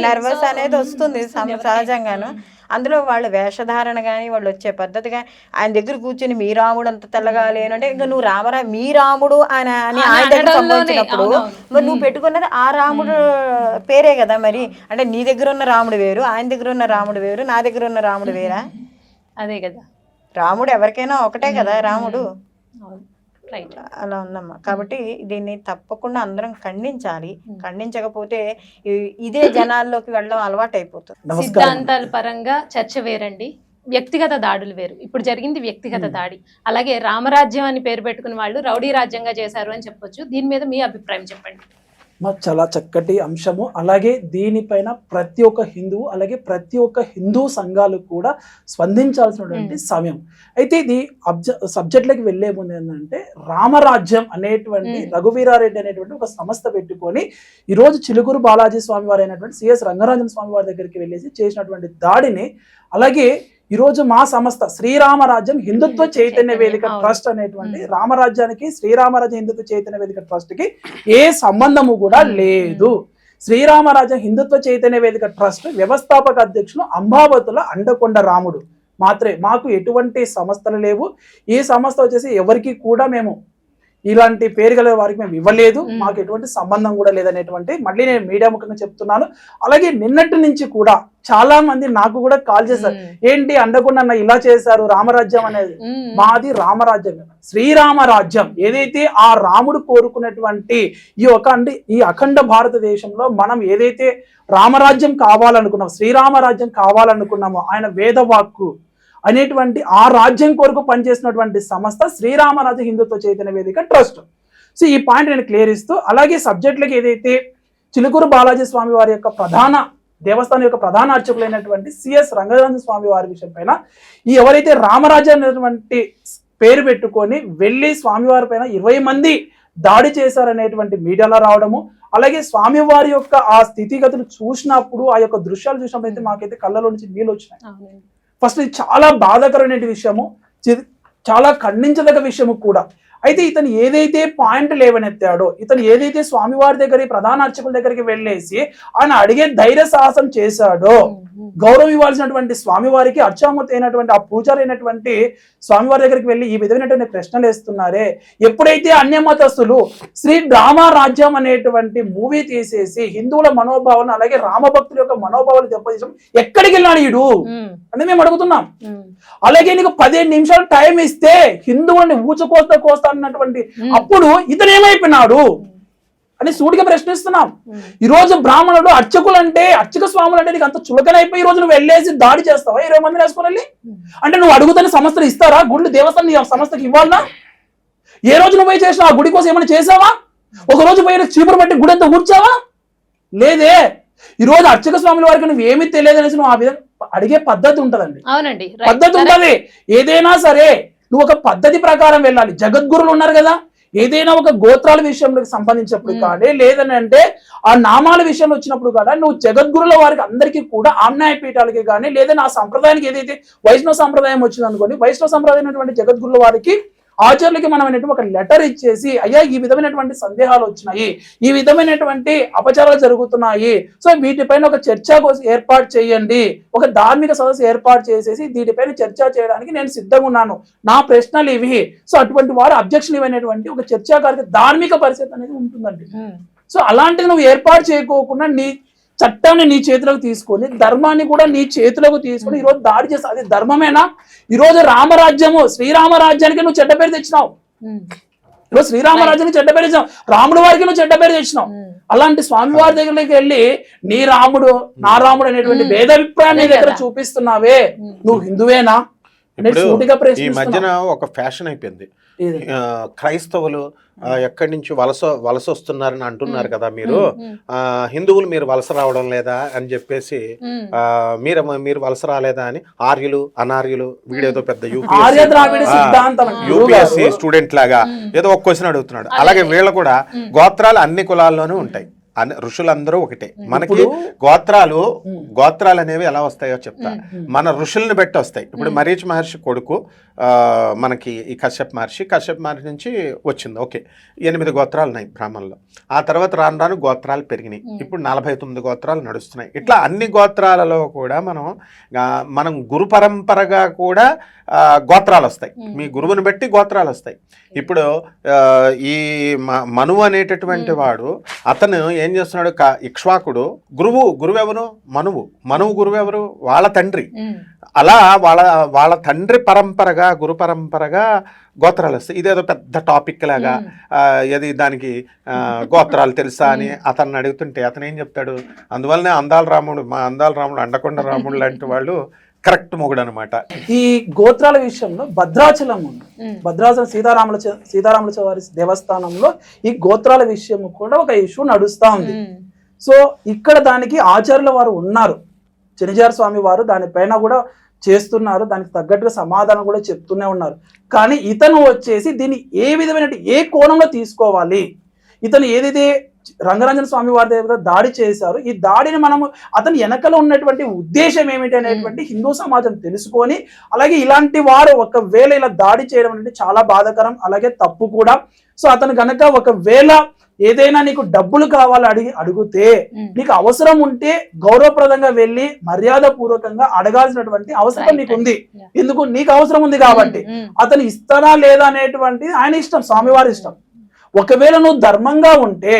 నర్వస్ అనేది వస్తుంది సహజంగాను. అందులో వాళ్ళ వేషధారణ కానీ వాళ్ళు వచ్చే పద్ధతి కానీ, ఆయన దగ్గర కూర్చొని మీ రాముడు అంత తెల్లగా లేనంటే ఇంకా నువ్వు మీ రాముడు అని ఆయన దగ్గర సంబంధించినప్పుడు మరి నువ్వు పెట్టుకున్నది ఆ రాముడు పేరే కదా. మరి అంటే నీ దగ్గర ఉన్న రాముడు వేరు, ఆయన దగ్గర ఉన్న రాముడు వేరు, నా దగ్గర ఉన్న రాముడు వేరా? అదే కదా, రాముడు ఎవరికైనా ఒకటే కదా రాముడు. అలా ఉందమ్మా. కాబట్టి దీన్ని తప్పకుండా అందరం ఖండించాలి. ఖండించకపోతే ఇదే జనాల్లోకి వెళ్ళడం అలవాటు అయిపోతుంది. సిద్ధాంతాల పరంగా చర్చ వేరండి, వ్యక్తిగత దాడులు వేరు. ఇప్పుడు జరిగింది వ్యక్తిగత దాడి. అలాగే రామరాజ్యం అని పేరు పెట్టుకున్న వాళ్ళు రౌడీ రాజ్యంగా చేశారు అని చెప్పొచ్చు. దీని మీద మీ అభిప్రాయం చెప్పండి. చాలా చక్కటి అంశము. అలాగే దీనిపైన ప్రతి ఒక్క హిందువు, అలాగే ప్రతి ఒక్క హిందూ సంఘాలు కూడా స్పందించాల్సినటువంటి సమయం. అయితే ఇది సబ్జెక్ట్లోకి వెళ్లే ముందు ఏంటంటే, రామరాజ్యం అనేటువంటి రఘువీరారెడ్డి అనేటువంటి ఒక సంస్థ పెట్టుకొని ఈరోజు చిలుకూరు బాలాజీ స్వామి వారు అయినటువంటి సిఎస్ రంగరాజన్ స్వామి వారి దగ్గరికి వెళ్ళేసి చేసినటువంటి దాడిని, అలాగే ఈరోజు మా సంస్థ శ్రీరామరాజ్యం హిందుత్వ చైతన్య వేదిక ట్రస్ట్ అనేటువంటి రామరాజ్యానికి శ్రీరామరాజ్యం హిందుత్వ చైతన్య వేదిక ట్రస్ట్ కి ఏ సంబంధము కూడా లేదు. శ్రీరామరాజ్యం హిందుత్వ చైతన్య వేదిక ట్రస్ట్ వ్యవస్థాపక అధ్యక్షులు అంబావతుల అండకొండ రాముడు మాత్రమే. మాకు ఎటువంటి సంస్థలు లేవు. ఈ సంస్థ వచ్చేసి ఎవరికి కూడా మేము ఇలాంటి పేరు గల వారికి మేము ఇవ్వలేదు, మాకు ఎటువంటి సంబంధం కూడా లేదనేటువంటి మళ్ళీ నేను మీడియా ముఖంగా చెప్తున్నాను. అలాగే నిన్నటి నుంచి కూడా చాలా మంది నాకు కూడా కాల్ చేశారు, ఏంటి అండకుండా ఇలా చేశారు రామరాజ్యం అనేది. మాది రామరాజ్యం, శ్రీరామరాజ్యం. ఏదైతే ఆ రాముడు కోరుకున్నటువంటి ఈ అఖండ భారతదేశంలో మనం ఏదైతే రామరాజ్యం కావాలనుకున్నాం, శ్రీరామరాజ్యం కావాలనుకున్నామో, ఆయన వేదవాక్కు అనేటువంటి ఆ రాజ్యం కొరకు పనిచేసినటువంటి సంస్థ శ్రీరామరాజ్య హిందుత్వ చైతన్య వేదిక ట్రస్ట్. సో ఈ పాయింట్ నేను క్లియర్ ఇస్తూ, అలాగే సబ్జెక్టులకు ఏదైతే చిలుకూరు బాలాజీ స్వామి వారి యొక్క దేవస్థానం యొక్క ప్రధాన అర్చకులైనటువంటి సిఎస్ రంగరాజన్ స్వామి వారి విషయం పైన ఎవరైతే రామరాజ్యం అనేటువంటి పేరు పెట్టుకొని వెళ్ళి స్వామివారి పైన 20 మంది దాడి చేశారనేటువంటి మీడియాలో రావడము, అలాగే స్వామివారి యొక్క ఆ స్థితిగతులు చూసినప్పుడు, ఆ యొక్క దృశ్యాలు చూసినప్పుడు అయితే మాకైతే కళ్ళలో నుంచి నీళ్ళు వచ్చినాయి. ఫస్ట్ ఇది చాలా బాధాకరమైన విషయము, చాలా ఖండించదగ్గ విషయము కూడా. అయితే ఇతను ఏదైతే పాయింట్ లేవనెత్తాడో, ఇతను ఏదైతే స్వామివారి దగ్గర ప్రధాన అర్చకుల దగ్గరికి వెళ్ళేసి ఆయన అడిగే ధైర్య సాహసం చేశాడో, గౌరవం ఇవ్వాల్సినటువంటి స్వామివారికి అర్చామూర్తి అయినటువంటి ఆ పూజారి అయినటువంటి స్వామివారి దగ్గరికి వెళ్ళి ఈ విధమైనటువంటి ప్రశ్నలు వేస్తున్నారే, ఎప్పుడైతే అన్యమతస్తులు శ్రీ రామరాజ్యం అనేటువంటి మూవీ తీసేసి హిందువుల మనోభావాలను అలాగే రామభక్తుల యొక్క మనోభావాలు దెబ్బతీయడం ఎక్కడికి వెళ్ళాడు ఈడు అని మేము అడుగుతున్నాం. అలాగే నీకు 15 నిమిషాలు టైం ఇస్తే హిందువుల్ని కోస్తా అన్నటువంటి అప్పుడు ఇతను ఏమైపోయినాడు అని సూటిగా ప్రశ్నిస్తున్నాం. ఈ రోజు బ్రాహ్మణుడు అర్చకులు అంటే, అర్చక స్వాములు అంటే నీకు అంత చులకనైపోయి ఈ రోజు నువ్వు వెళ్ళేసి దాడి చేస్తావా 20 మందిని వేసుకుని వెళ్ళి? అంటే నువ్వు అడుగుతున్న సంస్థలు ఇస్తారా? గుళ్ళు దేవస్థానం సంస్థకి ఇవ్వాలనా? ఏ రోజు నువ్వు పోయి చేసినా ఆ గుడి కోసం ఏమైనా చేసావా? ఒక రోజు పోయిన చీపురు బట్టి గుడి అంతా కూర్చావా? లేదే. ఈ రోజు అర్చక స్వాముల వారికి నువ్వు ఏమీ తెలియదు అనేసి నువ్వు ఆ విధంగా అడిగే పద్ధతి ఉంటదండి. అవునండి, పద్ధతి ఉంటది. ఏదైనా సరే నువ్వు ఒక పద్ధతి ప్రకారం వెళ్ళాలి. జగద్గురులు ఉన్నారు కదా, ఏదైనా ఒక గోత్రాల విషయంలో సంబంధించినప్పుడు కానీ, లేదని అంటే ఆ నామాల విషయంలో వచ్చినప్పుడు కూడా నువ్వు జగద్గురుల వారికి అందరికీ కూడా ఆమ్నాయ పీఠాలకి కానీ, లేదని ఆ సంప్రదాయానికి ఏదైతే వైష్ణవ సంప్రదాయం వచ్చింది అనుకోండి, వైష్ణవ సంప్రదాయం జగద్గురుల వారికి ఆచార్యులకి మనం ఒక లెటర్ ఇచ్చేసి, అయ్యా ఈ విధమైనటువంటి సందేహాలు వచ్చినాయి, ఈ విధమైనటువంటి అపచారాలు జరుగుతున్నాయి, సో వీటిపైన ఒక చర్చ ఏర్పాటు చేయండి, ఒక ధార్మిక సదస్సు ఏర్పాటు చేసేసి దీనిపైన చర్చ చేయడానికి నేను సిద్ధంగా ఉన్నాను, నా ప్రశ్నలు ఇవి. సో అటువంటి వారు అబ్జెక్షన్ ఇవ్వనటువంటి ఒక చర్చాకారిక ధార్మిక పరిస్థితి అనేది ఉంటుందండి. సో అలాంటిది నువ్వు ఏర్పాటు చేయకోకుండా నీ చట్టాన్ని నీ చేతిలోకి తీసుకొని, ధర్మాన్ని కూడా నీ చేతిలోకి తీసుకొని ఈరోజు దాడి చేస్తావు. అది ధర్మమేనా? ఈరోజు రామరాజ్యము, శ్రీరామరాజ్యానికి నువ్వు చెడ్డ పేరు తెచ్చినావు. ఈరోజు శ్రీరామరాజ్యానికి చెడ్డ పేరు తెచ్చినావు, రాముడు వారికి నువ్వు చెడ్డ పేరు తెచ్చినావు. అలాంటి స్వామివారి దగ్గరికి వెళ్ళి నీ రాముడు నా రాముడు అనేటువంటి భేదాభిప్రాయాన్ని దగ్గర చూపిస్తున్నావే, నువ్వు హిందువేనా? ఈ మధ్యన ఒక ఫ్యాషన్ అయిపోయింది, క్రైస్తవులు ఎక్కడి నుంచి వలస వస్తున్నారని అంటున్నారు కదా మీరు, హిందువులు మీరు వలస రావడం లేదా అని చెప్పేసి, మీరు వలస రాలేదా అని ఆర్యులు అనార్యులు వీడేదో పెద్ద యూపీఎస్సీ స్టూడెంట్ లాగా ఏదో ఒక క్వశ్చన్ అడుగుతున్నాడు. అలాగే వీళ్ళు కూడా గోత్రాలు అన్ని కులాల్లోనూ ఉంటాయి, ఋషులందరూ ఒకటే. మనకి గోత్రాలు అనేవి ఎలా వస్తాయో చెప్తా. మన ఋషుల్ని బట్టి వస్తాయి. ఇప్పుడు మరీచ్ మహర్షి కొడుకు మనకి ఈ కశ్యప్ మహర్షి నుంచి వచ్చింది. ఓకే, 8 గోత్రాలు ఉన్నాయి బ్రాహ్మణులు. ఆ తర్వాత రాను గోత్రాలు పెరిగినాయి. ఇప్పుడు 49 గోత్రాలు నడుస్తున్నాయి. ఇట్లా అన్ని గోత్రాలలో కూడా మనం గురు పరంపరగా కూడా గోత్రాలు వస్తాయి. మీ గురువుని బట్టి గోత్రాలు వస్తాయి. ఇప్పుడు ఈ మనువు అనేటటువంటి వాడు, అతను ఏం చేస్తున్నాడు, ఇక్ష్వాకుడు గురువు ఎవరు? మనువు గురువు ఎవరు? వాళ్ళ తండ్రి. అలా వాళ్ళ తండ్రి పరంపరగా గురు పరంపరగా గోత్రాలు వస్తాయి. ఇదేదో పెద్ద టాపిక్ లాగా దానికి గోత్రాలు తెలుసా అని అతన్ని అడుగుతుంటే అతను ఏం చెప్తాడు, అందువల్లనే అందాల రాముడు అండకొండ రాముడు లాంటి వాళ్ళు కరెక్ట్ మొగుడు అనమాట. ఈ గోత్రాల విషయంలో భద్రాచలం సీతారాముల వారి దేవస్థానంలో ఈ గోత్రాల విషయం కూడా ఒక ఇష్యూ నడుస్తూ ఉంది. సో ఇక్కడ దానికి ఆచార్యుల వారు ఉన్నారు, చెనిజార్ స్వామి వారు దానిపైన కూడా చేస్తున్నారు, దానికి తగ్గట్టుగా సమాధానం కూడా చెప్తూనే ఉన్నారు. కానీ ఇతను వచ్చేసి దీన్ని ఏ విధమైన ఏ కోణంలో తీసుకోవాలి, ఇతను ఏదైతే రంగరంజన స్వామి వారి దగ్గర దాడి చేశారు, ఈ దాడిని మనము అతని వెనకలో ఉన్నటువంటి ఉద్దేశం ఏమిటి అనేటువంటి హిందూ సమాజం తెలుసుకొని, అలాగే ఇలాంటి వారు ఒకవేళ ఇలా దాడి చేయడం అనేది చాలా బాధాకరం, అలాగే తప్పు కూడా. సో అతను కనుక ఒకవేళ ఏదైనా నీకు డబ్బులు కావాలి అడిగితే, నీకు అవసరం ఉంటే గౌరవప్రదంగా వెళ్ళి మర్యాద పూర్వకంగా అడగాల్సినటువంటి అవసరం నీకు ఉంది. ఎందుకు? నీకు అవసరం ఉంది కాబట్టి. అతను ఇస్తారా లేదా అనేటువంటి ఆయన ఇష్టం, స్వామివారి ఇష్టం. ఒకవేళ నువ్వు ధర్మంగా ఉంటే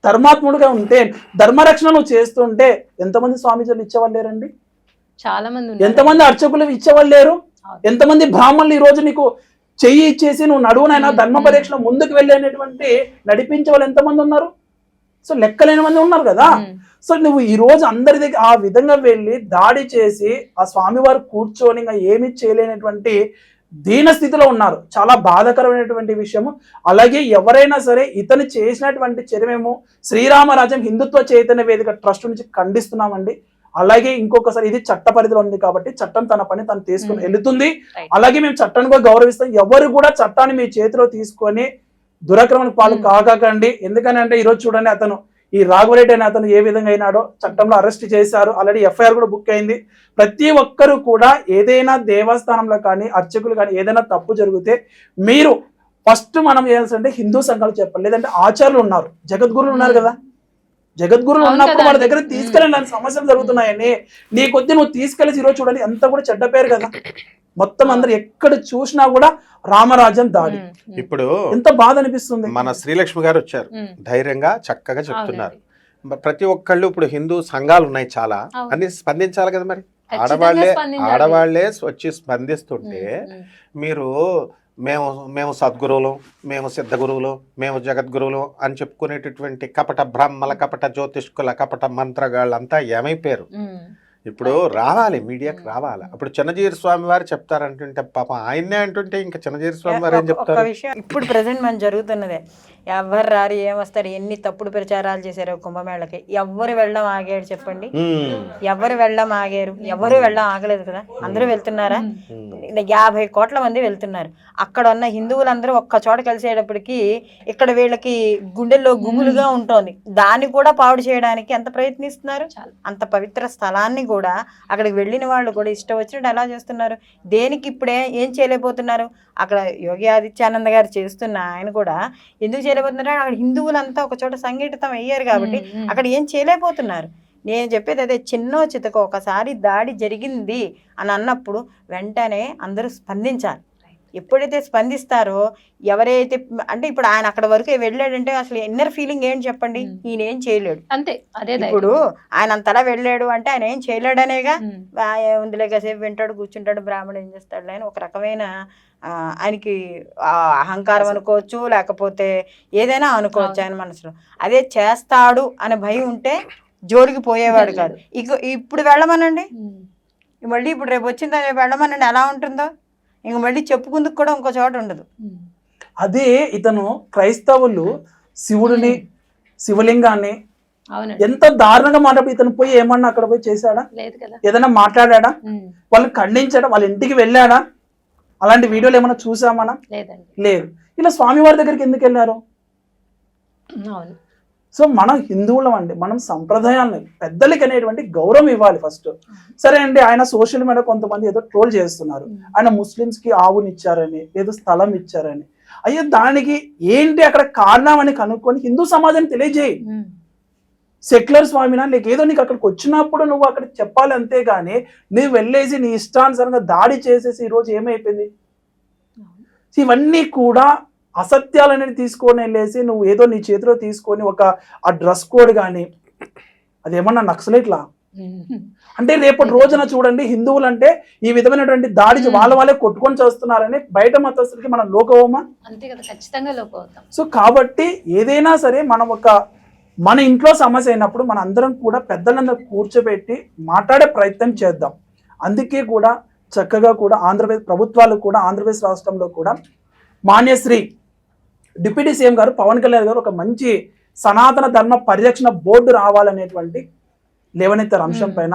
ధర్మాత్ముడుగా ఉంటే ధర్మరక్షణ నువ్వు చేస్తుంటే ఎంతమంది స్వామీజీలు ఇచ్చేవాళ్ళు లేరండి? చాలా మంది ఉన్నారు. ఎంతమంది అర్చకులు ఇచ్చేవాళ్ళు లేరు? ఎంతమంది బ్రాహ్మణులు ఈ రోజు నీకు చెయ్యి ఇచ్చేసి నువ్వు నడువునైనా ధర్మ పరీక్షలో ముందుకు వెళ్ళేటువంటి నడిపించే వాళ్ళు ఎంతమంది ఉన్నారు? సో లెక్కలేని మంది ఉన్నారు కదా. సో నువ్వు ఈ రోజు అందరి దగ్గర ఆ విధంగా వెళ్ళి దాడి చేసి ఆ స్వామివారు కూర్చొని ఇంకా ఏమీ చేయలేనటువంటి దీన స్థితిలో ఉన్నారు. చాలా బాధాకరమైనటువంటి విషయము. అలాగే ఎవరైనా సరే ఇతను చేసినటువంటి చర్యమేమో శ్రీరామరాజ్యం హిందుత్వ చైతన్య వేదిక ట్రస్ట్ నుంచి ఖండిస్తున్నామండి. అలాగే ఇంకొకసారి ఇది చట్ట పరిధిలో ఉంది కాబట్టి చట్టం తన పని తను తీసుకుని వెళుతుంది. అలాగే మేము చట్టాన్ని కూడా గౌరవిస్తాం. ఎవరు కూడా చట్టాన్ని మీ చేతిలో తీసుకొని దురాక్రమణకు పాలు కాకండి. ఎందుకనంటే ఈరోజు చూడండి, అతను ఈ రాఘవరెడ్డి అనే అతను ఏ విధంగా అయినాడో చట్టంలో అరెస్ట్ చేశారు. ఆల్రెడీ ఎఫ్ఐఆర్ కూడా బుక్ అయింది. ప్రతి ఒక్కరు కూడా ఏదైనా దేవస్థానంలో కానీ అర్చకులు కానీ ఏదైనా తప్పు జరిగితే మీరు ఫస్ట్ మనం చేయాల్సింటే హిందూ సంఘాలు చెప్పాలి, లేదంటే ఆచార్యులు ఉన్నారు, జగద్గురులు ఉన్నారు కదా. జగద్గురులు ఉన్నప్పుడు వాళ్ళ దగ్గర తీసుకెళ్ళి సమస్యలు జరుగుతున్నాయని నీ కొద్ది నువ్వు తీసుకెళ్ళి ఈరోజు చూడండి ఎంత కూడా చెడ్డ పేరు కదా. మొత్తం అందరు ఎక్కడ చూసినా కూడా రామరాజ్యం దాడి. ఇప్పుడు ఎంత బాధ అనిపిస్తుంది. మన శ్రీలక్ష్మి గారు వచ్చారు, ధైర్యంగా చక్కగా చెప్తున్నారు. ప్రతి ఒక్కళ్ళు ఇప్పుడు హిందూ సంఘాలు ఉన్నాయి చాలా, అన్ని స్పందించాలి కదా. మరి ఆడవాళ్లే వచ్చి స్పందిస్తుంటే మీరు మేము సద్గురువులు, మేము సిద్ధగురువులు, మేము జగద్గురువులు అని చెప్పుకునేటటువంటి కపట బ్రాహ్మల, కపట జ్యోతిష్కుల, కపట మంత్రగాళ్ళంతా ఏమైపోయారు. ఇప్పుడు రావాలి, మీడియాకి రావాలి. అప్పుడు చిన్నజీరి స్వామి వారు చెప్తారంటుంటే పాపం ఆయన్నే అంటుంటే ఇంకా చిన్నజీరి స్వామి వారు ఏం చెప్తారు? విషయం ఇప్పుడు ప్రజెంట్ మనం జరుగుతున్నదే, ఎవరు రారు ఏమొస్తారు, ఎన్ని తప్పుడు ప్రచారాలు చేశారు కుంభమేళకి. ఎవరు వెళ్ళడం ఆగాడు చెప్పండి? ఎవరు వెళ్ళడం ఆగారు? ఎవరు వెళ్ళడం ఆగలేదు కదా. అందరూ వెళ్తున్నారా? 50 కోట్ల మంది వెళ్తున్నారు. అక్కడ ఉన్న హిందువులందరూ ఒక్క చోట కలిసేటప్పటికి ఇక్కడ వీళ్ళకి గుండెల్లో గుబులుగా ఉంటుంది. దాన్ని కూడా పాడు చేయడానికి ఎంత ప్రయత్నిస్తున్నారు. అంత పవిత్ర స్థలాన్ని కూడా అక్కడికి వెళ్ళిన వాళ్ళు కూడా ఇష్టం వచ్చినట్టు ఎలా చేస్తున్నారు. దేనికి ఇప్పుడే ఏం చేయలేకపోతున్నారు. అక్కడ యోగి ఆదిత్యానంద్ గారు చేస్తున్న ఆయన కూడా ఎందుకు చేయలేకపోతున్నారు? అక్కడ హిందువులంతా ఒక చోట సంఘటితం అయ్యారు కాబట్టి అక్కడ ఏం చేయలేకపోతున్నారు. నేను చెప్పేది అదే, చిన్నో చితకో ఒకసారి దాడి జరిగింది అని అన్నప్పుడు వెంటనే అందరూ స్పందించాలి. ఎప్పుడైతే స్పందిస్తారో, ఎవరైతే అంటే ఇప్పుడు ఆయన అక్కడ వరకు వెళ్ళాడంటే అసలు ఇన్నర్ ఫీలింగ్ ఏంటి చెప్పండి? ఈయన ఏం చేయలేడు అంతే. అదే ఇప్పుడు ఆయన అంతలా వెళ్ళాడు అంటే ఆయన ఏం చేయలేడనేగా. ఉందిలే కాసేపు వింటాడు, కూర్చుంటాడు, బ్రాహ్మణుడు ఏం చేస్తాడు అని ఒక రకమైన ఆయనకి అహంకారం అనుకోవచ్చు, లేకపోతే ఏదైనా అనుకోవచ్చు ఆయన మనసులో. అదే చేస్తాడు అనే భయం ఉంటే జోలికి పోయేవాడు కాదు. ఇప్పుడు వెళ్ళమనండి, మళ్ళీ ఇప్పుడు రేపు వచ్చిందా రేపు వెళ్ళమనండి, ఎలా ఉంటుందో. ఇంక మళ్ళీ చెప్పుకుందుకు కూడా ఇంకో చోట ఉండదు. అదే ఇతను క్రైస్తవులు శివుడిని, శివలింగాన్ని ఎంత దారుణంగా మాట్లాడి ఇతను పోయి ఏమన్నా అక్కడ పోయి చేశాడా? ఏదైనా మాట్లాడా? వాళ్ళని ఖండించాడా? వాళ్ళ ఇంటికి వెళ్ళాడా? అలాంటి వీడియోలు ఏమైనా చూసామన్నా? లేదు. ఇలా స్వామివారి దగ్గరికి ఎందుకు వెళ్ళారు? సో మనం హిందువులం అండి, మనం సంప్రదాయాలని పెద్దలకి అనేటువంటి గౌరవం ఇవ్వాలి ఫస్ట్. సరే అండి, ఆయన సోషల్ మీడియా కొంతమంది ఏదో ట్రోల్ చేస్తున్నారు, ఆయన ముస్లిమ్స్ కి ఆవునిచ్చారని, ఏదో స్థలం ఇచ్చారని. అయ్యో దానికి ఏంటి అక్కడ కారణం అని కనుక్కొని హిందూ సమాజాన్ని తెలియజేయి. సెక్యులర్ స్వామినా లేక ఏదో నీకు అక్కడికి వచ్చినప్పుడు నువ్వు అక్కడ చెప్పాలి, అంతేగాని నువ్వు వెళ్ళేసి నీ ఇష్టానుసారంగా దాడి చేసేసి ఈరోజు ఏమైపోయింది. ఇవన్నీ కూడా అసత్యాలు అనేది తీసుకొని వెళ్ళేసి నువ్వు ఏదో నీ చేతిలో తీసుకొని ఒక ఆ డ్రెస్ కోడ్ కానీ అదేమన్నా నక్సలైట్లా అంటే రేపటి రోజున చూడండి, హిందువులు అంటే ఈ విధమైనటువంటి దాడి వాళ్ళే కొట్టుకొని చేస్తున్నారని బయట మతస్థులకి మనం లోకవమా? అంతే కదా, ఖచ్చితంగా లోకవుతాం. సో కాబట్టి ఏదైనా సరే మనం మన ఇంట్లో సమస్య అయినప్పుడు మన అందరం కూడా పెద్దలందరూ కూర్చోబెట్టి మాట్లాడే ప్రయత్నం చేద్దాం. అందుకే కూడా చక్కగా కూడా ఆంధ్రప్రదేశ్ ప్రభుత్వాలు కూడా, ఆంధ్రప్రదేశ్ రాష్ట్రంలో కూడా మాన్యశ్రీ డిప్యూటీ సీఎం గారు పవన్ కళ్యాణ్ గారు ఒక మంచి సనాతన ధర్మ పరిరక్షణ బోర్డు రావాలనేటువంటి లేవనెత్తారు అంశం పైన.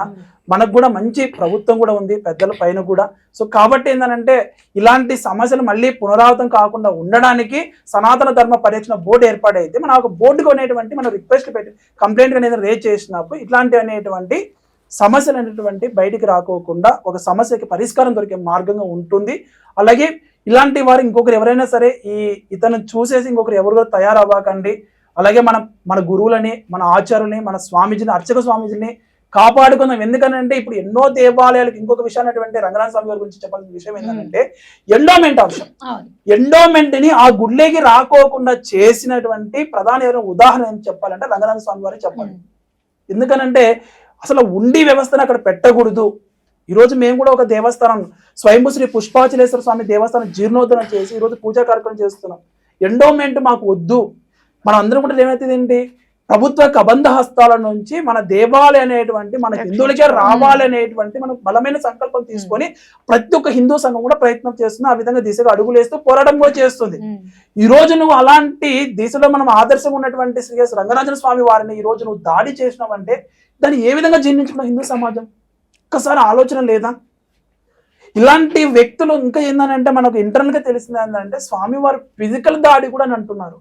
మనకు కూడా మంచి ప్రభుత్వం కూడా ఉంది పెద్దల పైన కూడా. సో కాబట్టి ఏంటంటే ఇలాంటి సమస్యలు మళ్ళీ పునరావృతం కాకుండా ఉండడానికి సనాతన ధర్మ పరిరక్షణ బోర్డు ఏర్పాటైతే మనం ఒక బోర్డుకు అనేటువంటి మనం రిక్వెస్ట్ పెట్టి కంప్లైంట్ అనేది రేజ్ చేసినప్పుడు ఇట్లాంటి అనేటువంటి సమస్యలు అనేటువంటి బయటికి రాకోకుండా ఒక సమస్యకి పరిష్కారం దొరికే మార్గంగా ఉంటుంది. అలాగే ఇలాంటి వారు ఇంకొకరు ఎవరైనా సరే ఇతను చూసేసి ఇంకొకరు ఎవరు కూడా తయారవ్వకండి. అలాగే మన గురువులని, మన ఆచార్యులని, మన స్వామీజీని, అర్చక స్వామీజీని కాపాడుకుందాం. ఎందుకనంటే ఇప్పుడు ఎన్నో దేవాలయాలకు ఇంకొక విషయం అన్నటువంటి రంగనాథ స్వామి గారి గురించి చెప్పాల్సిన విషయం ఏంటంటే ఎండోమెంట్ అంశం. అవును. ఎండోమెంట్ ని ఆ గుడ్లేకి రాకోకుండా చేసినటువంటి ప్రధాన ఎవరైనా ఉదాహరణ ఏం చెప్పాలంటే రంగనాథ స్వామి వారే చెప్పాలి. ఎందుకనంటే అసలు ఉండి వ్యవస్థను అక్కడ పెట్టకూడదు. ఈరోజు మేము కూడా ఒక దేవస్థానం స్వయంభూ శ్రీ పుష్పాచలేశ్వర స్వామి దేవస్థానం జీర్ణోద్ధరణ చేసి ఈరోజు పూజా కార్యక్రమం చేస్తున్నాం. ఎండోమెంట్ మాకు వద్దు. మనం అందరం కూడా ఏమైతే ఏంటి, ప్రభుత్వ కబంధ హస్తాల నుంచి మన దేవాలయం అనేటువంటి మన హిందువులకే రావాలనేటువంటి మనం బలమైన సంకల్పం తీసుకొని ప్రతి ఒక్క హిందూ సంఘం కూడా ప్రయత్నం చేస్తుంది. ఆ విధంగా దిశగా అడుగులేస్తూ పోరాటం కూడా చేస్తుంది. ఈ రోజు నువ్వు అలాంటి దిశలో మనం ఆదర్శంగా ఉన్నటువంటి శ్రీ ఎస్ రంగనాథన స్వామి వారిని ఈ రోజు నువ్వు దాడి చేసినావంటే దాన్ని ఏ విధంగా జీర్ణించుకున్నావు హిందూ సమాజం? ఒక్కసారి ఆలోచన లేదా? ఇలాంటి వ్యక్తులు ఇంకా ఏంటంటే మనకు ఇంటర్నల్ గా తెలిసింది ఏంటంటే స్వామివారు ఫిజికల్ దాడి కూడా అని అంటున్నారు.